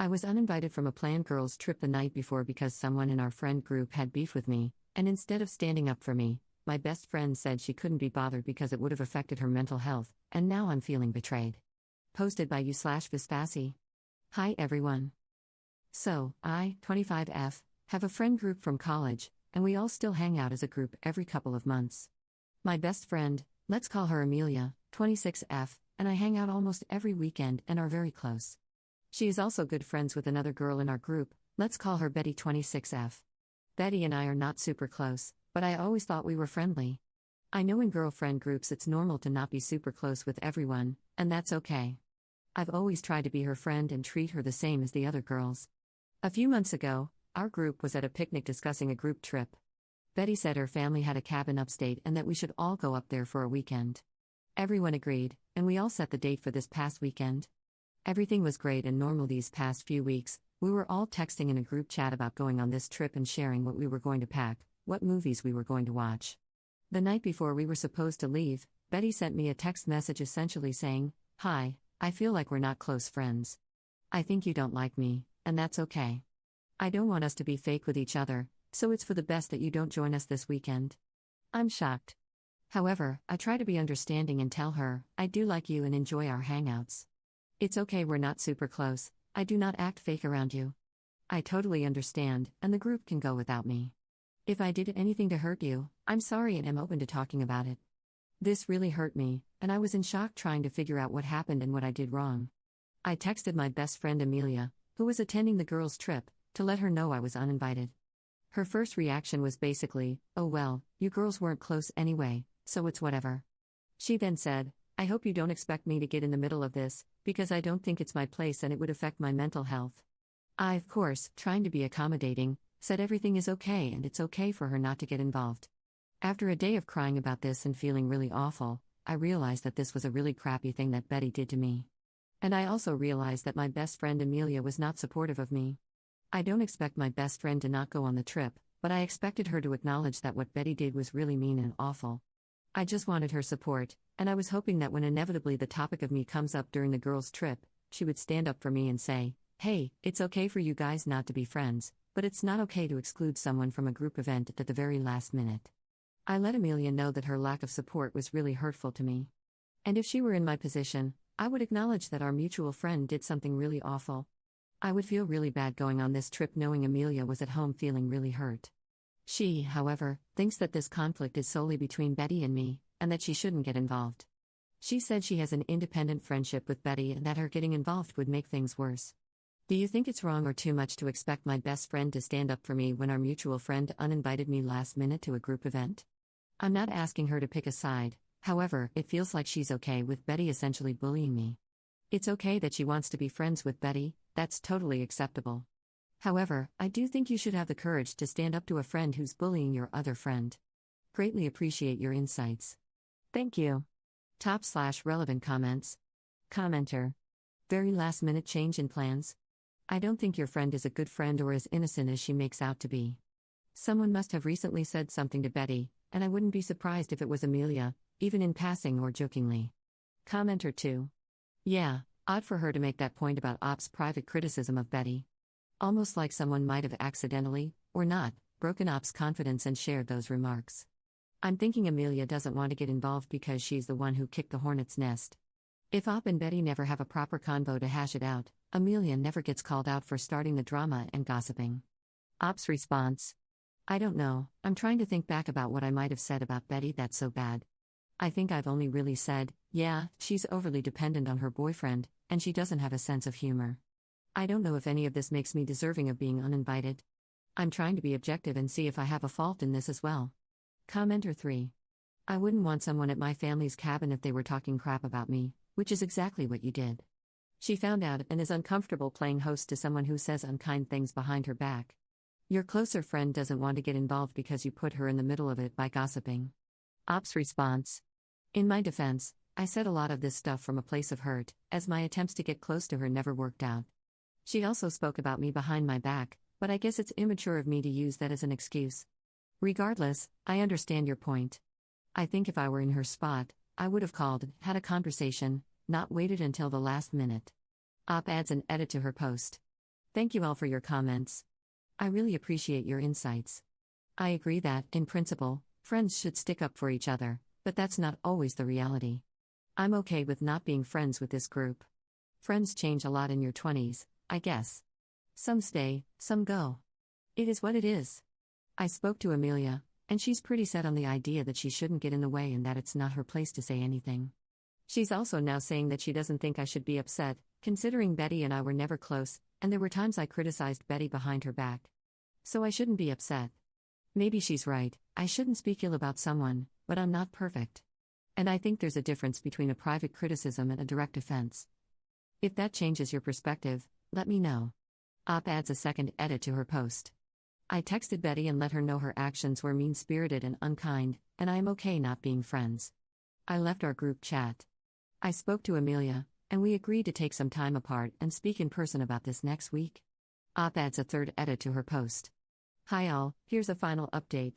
I was uninvited from a planned girls' trip the night before because someone in our friend group had beef with me, and instead of standing up for me, my best friend said she couldn't be bothered because it would have affected her mental health, and now I'm feeling betrayed. Posted by u/Vispasi. Hi everyone. So, I, 25F, have a friend group from college, and we all still hang out as a group every couple of months. My best friend, let's call her Amelia, 26F, and I hang out almost every weekend and are very close. She is also good friends with another girl in our group, let's call her Betty, 26F. Betty and I are not super close, but I always thought we were friendly. I know in girlfriend groups it's normal to not be super close with everyone, and that's okay. I've always tried to be her friend and treat her the same as the other girls. A few months ago, our group was at a picnic discussing a group trip. Betty said her family had a cabin upstate and that we should all go up there for a weekend. Everyone agreed, and we all set the date for this past weekend. Everything was great and normal these past few weeks. We were all texting in a group chat about going on this trip and sharing what we were going to pack, what movies we were going to watch. The night before we were supposed to leave, Betty sent me a text message essentially saying, "Hi, I feel like we're not close friends. I think you don't like me, and that's okay. I don't want us to be fake with each other, so it's for the best that you don't join us this weekend." I'm shocked. However, I try to be understanding and tell her, I do like you and enjoy our hangouts. It's okay, we're not super close, I do not act fake around you. I totally understand, and the group can go without me. If I did anything to hurt you, I'm sorry and am open to talking about it. This really hurt me, and I was in shock trying to figure out what happened and what I did wrong. I texted my best friend Amelia, who was attending the girls' trip, to let her know I was uninvited. Her first reaction was basically, "Oh well, you girls weren't close anyway, so it's whatever." She then said, "I hope you don't expect me to get in the middle of this, because I don't think it's my place and it would affect my mental health." I, of course, trying to be accommodating, said everything is okay and it's okay for her not to get involved. After a day of crying about this and feeling really awful, I realized that this was a really crappy thing that Betty did to me. And I also realized that my best friend Amelia was not supportive of me. I don't expect my best friend to not go on the trip, but I expected her to acknowledge that what Betty did was really mean and awful. I just wanted her support, and I was hoping that when inevitably the topic of me comes up during the girls' trip, she would stand up for me and say, "Hey, it's okay for you guys not to be friends, but it's not okay to exclude someone from a group event at the very last minute." I let Amelia know that her lack of support was really hurtful to me. And if she were in my position, I would acknowledge that our mutual friend did something really awful. I would feel really bad going on this trip knowing Amelia was at home feeling really hurt. She, however, thinks that this conflict is solely between Betty and me, and that she shouldn't get involved. She said she has an independent friendship with Betty and that her getting involved would make things worse. Do you think it's wrong or too much to expect my best friend to stand up for me when our mutual friend uninvited me last minute to a group event? I'm not asking her to pick a side, however, it feels like she's okay with Betty essentially bullying me. It's okay that she wants to be friends with Betty, that's totally acceptable. However, I do think you should have the courage to stand up to a friend who's bullying your other friend. Greatly appreciate your insights. Thank you. Top/relevant comments. Commenter. Very last minute change in plans. I don't think your friend is a good friend or as innocent as she makes out to be. Someone must have recently said something to Betty, and I wouldn't be surprised if it was Amelia, even in passing or jokingly. Commenter 2. Yeah, odd for her to make that point about Op's private criticism of Betty. Almost like someone might have accidentally, or not, broken Op's confidence and shared those remarks. I'm thinking Amelia doesn't want to get involved because she's the one who kicked the hornet's nest. If Op and Betty never have a proper convo to hash it out, Amelia never gets called out for starting the drama and gossiping. Op's response. I don't know, I'm trying to think back about what I might have said about Betty that's so bad. I think I've only really said, yeah, she's overly dependent on her boyfriend, and she doesn't have a sense of humor. I don't know if any of this makes me deserving of being uninvited. I'm trying to be objective and see if I have a fault in this as well. Commenter 3. I wouldn't want someone at my family's cabin if they were talking crap about me, which is exactly what you did. She found out and is uncomfortable playing host to someone who says unkind things behind her back. Your closer friend doesn't want to get involved because you put her in the middle of it by gossiping. Op's response. In my defense, I said a lot of this stuff from a place of hurt, as my attempts to get close to her never worked out. She also spoke about me behind my back, but I guess it's immature of me to use that as an excuse. Regardless, I understand your point. I think if I were in her spot, I would have called, had a conversation, not waited until the last minute. Op adds an edit to her post. Thank you all for your comments. I really appreciate your insights. I agree that, in principle, friends should stick up for each other, but that's not always the reality. I'm okay with not being friends with this group. Friends change a lot in your 20s, I guess. Some stay, some go. It is what it is. I spoke to Amelia, and she's pretty set on the idea that she shouldn't get in the way and that it's not her place to say anything. She's also now saying that she doesn't think I should be upset, considering Betty and I were never close, and there were times I criticized Betty behind her back. So I shouldn't be upset. Maybe she's right, I shouldn't speak ill about someone, but I'm not perfect. And I think there's a difference between a private criticism and a direct offense. If that changes your perspective, let me know. Op adds a second edit to her post. I texted Betty and let her know her actions were mean-spirited and unkind, and I am okay not being friends. I left our group chat. I spoke to Amelia, and we agreed to take some time apart and speak in person about this next week. Op adds a third edit to her post. Hi all, here's a final update.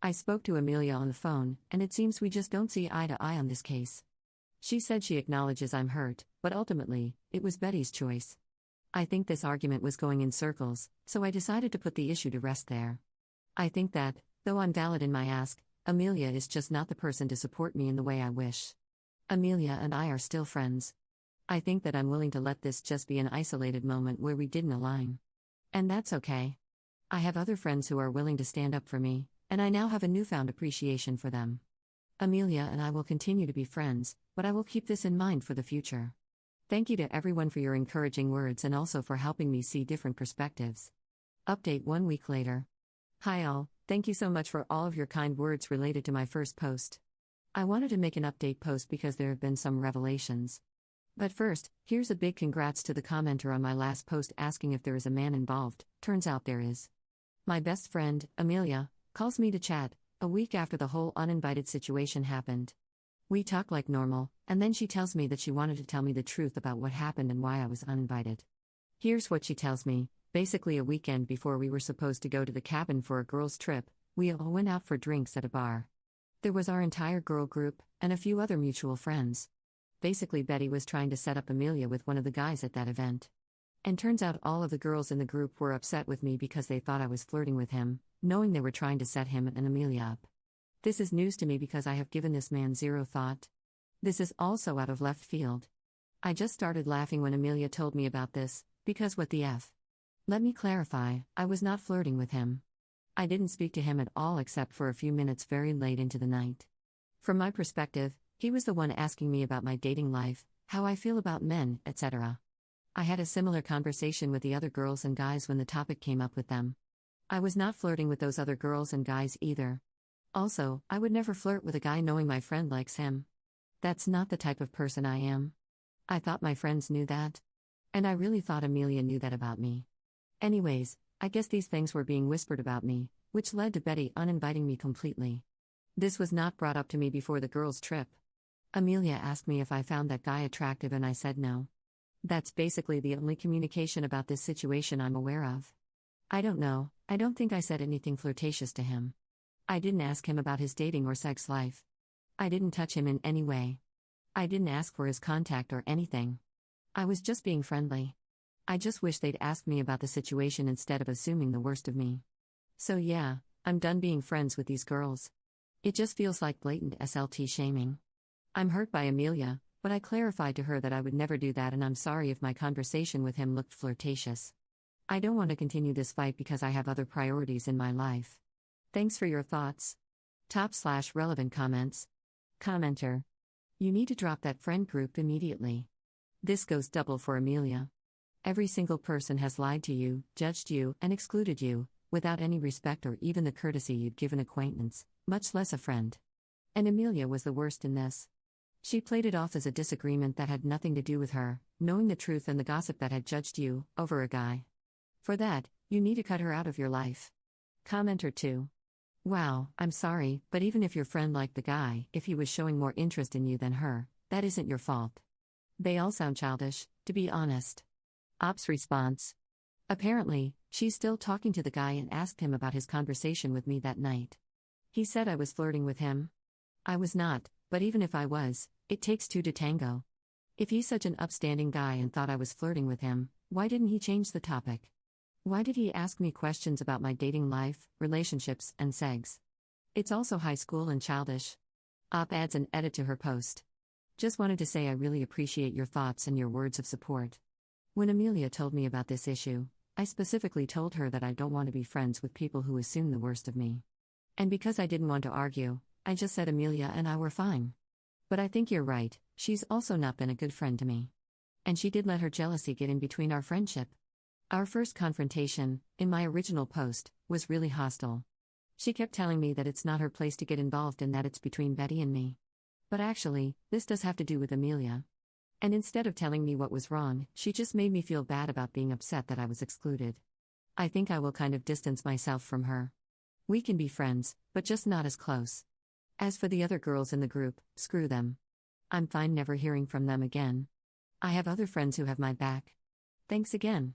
I spoke to Amelia on the phone, and it seems we just don't see eye to eye on this case. She said she acknowledges I'm hurt, but ultimately, it was Betty's choice. I think this argument was going in circles, so I decided to put the issue to rest there. I think that, though I'm valid in my ask, Amelia is just not the person to support me in the way I wish. Amelia and I are still friends. I think that I'm willing to let this just be an isolated moment where we didn't align. And that's okay. I have other friends who are willing to stand up for me, and I now have a newfound appreciation for them. Amelia and I will continue to be friends, but I will keep this in mind for the future. Thank you to everyone for your encouraging words and also for helping me see different perspectives. Update 1 week later. Hi all, thank you so much for all of your kind words related to my first post. I wanted to make an update post because there have been some revelations. But first, here's a big congrats to the commenter on my last post asking if there is a man involved. Turns out there is. My best friend, Amelia, calls me to chat, a week after the whole uninvited situation happened. We talk like normal, and then she tells me that she wanted to tell me the truth about what happened and why I was uninvited. Here's what she tells me. Basically, a weekend before we were supposed to go to the cabin for a girls' trip, we all went out for drinks at a bar. There was our entire girl group, and a few other mutual friends. Basically, Betty was trying to set up Amelia with one of the guys at that event. And turns out all of the girls in the group were upset with me because they thought I was flirting with him, knowing they were trying to set him and Amelia up. This is news to me because I have given this man zero thought. This is also out of left field. I just started laughing when Amelia told me about this, because what the F? Let me clarify, I was not flirting with him. I didn't speak to him at all except for a few minutes very late into the night. From my perspective, he was the one asking me about my dating life, how I feel about men, etc. I had a similar conversation with the other girls and guys when the topic came up with them. I was not flirting with those other girls and guys either. Also, I would never flirt with a guy knowing my friend likes him. That's not the type of person I am. I thought my friends knew that. And I really thought Amelia knew that about me. Anyways, I guess these things were being whispered about me, which led to Betty uninviting me completely. This was not brought up to me before the girls' trip. Amelia asked me if I found that guy attractive and I said no. That's basically the only communication about this situation I'm aware of. I don't know, I don't think I said anything flirtatious to him. I didn't ask him about his dating or sex life. I didn't touch him in any way. I didn't ask for his contact or anything. I was just being friendly. I just wish they'd asked me about the situation instead of assuming the worst of me. So yeah, I'm done being friends with these girls. It just feels like blatant SLT shaming. I'm hurt by Amelia, but I clarified to her that I would never do that and I'm sorry if my conversation with him looked flirtatious. I don't want to continue this fight because I have other priorities in my life. Thanks for your thoughts. Top/relevant comments. Commenter. You need to drop that friend group immediately. This goes double for Amelia. Every single person has lied to you, judged you, and excluded you, without any respect or even the courtesy you'd give an acquaintance, much less a friend. And Amelia was the worst in this. She played it off as a disagreement that had nothing to do with her, knowing the truth and the gossip that had judged you, over a guy. For that, you need to cut her out of your life. Commenter 2. Wow, I'm sorry, but even if your friend liked the guy, if he was showing more interest in you than her, that isn't your fault. They all sound childish, to be honest. Op's response. Apparently, she's still talking to the guy and asked him about his conversation with me that night. He said I was flirting with him. I was not, but even if I was, it takes two to tango. If he's such an upstanding guy and thought I was flirting with him, Why didn't he change the topic? Why did he ask me questions about my dating life, relationships, and sex? It's also high school and childish. Adds an edit to her post. Just wanted to say I really appreciate your thoughts and your words of support. When Amelia told me about this issue, I specifically told her that I don't want to be friends with people who assume the worst of me. And because I didn't want to argue, I just said Amelia and I were fine. But I think you're right, she's also not been a good friend to me. And she did let her jealousy get in between our friendship. Our first confrontation, in my original post, was really hostile. She kept telling me that it's not her place to get involved and that it's between Betty and me. But actually, this does have to do with Amelia. And instead of telling me what was wrong, she just made me feel bad about being upset that I was excluded. I think I will kind of distance myself from her. We can be friends, but just not as close. As for the other girls in the group, screw them. I'm fine never hearing from them again. I have other friends who have my back. Thanks again.